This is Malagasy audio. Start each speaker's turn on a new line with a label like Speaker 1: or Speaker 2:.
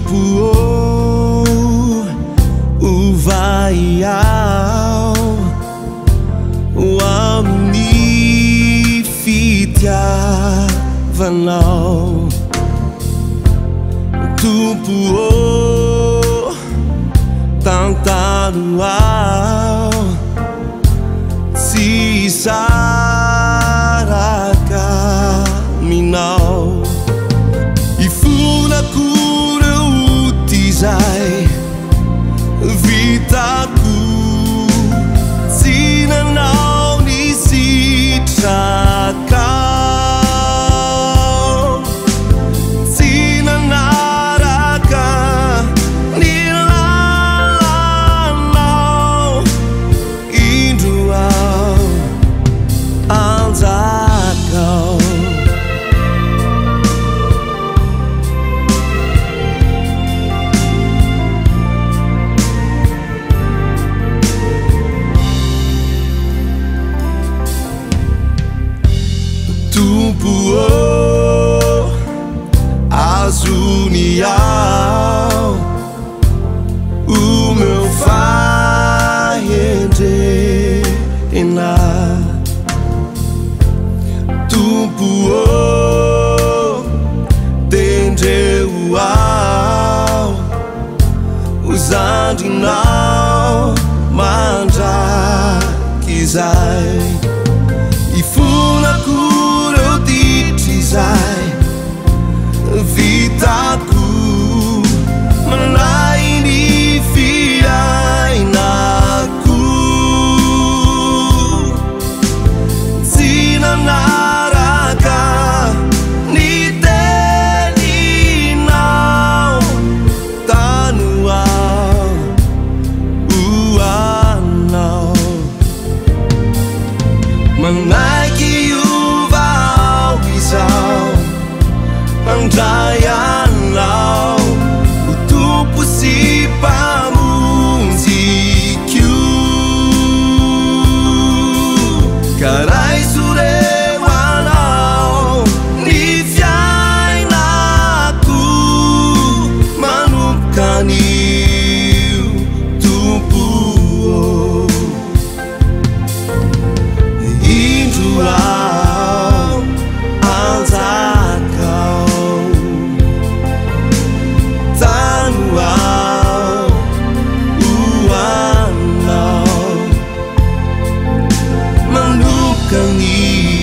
Speaker 1: Tumpuo uvaiau Wamnifitia vanau Tumpuo tantanuau Sisaraka minau Ifuna cura utizai Vitaku Sinanau nisi trakau Sinanaraka nilalanau Induau alzakau Tumpuo azuniau o meu faende ena Tumpuo tendeuau usando não manda kizai Ifuna cura utizai Vitaku Malaini fiai naku Sinanaraka niteninau Tanuau uanau Mengaiki uvau isau Andayan lau Utupu si pamunzikiu Karai sure walau Nifiai naku Manupkaniu Tumpuo Induau alzakau Tanuau uanau Manupkaniu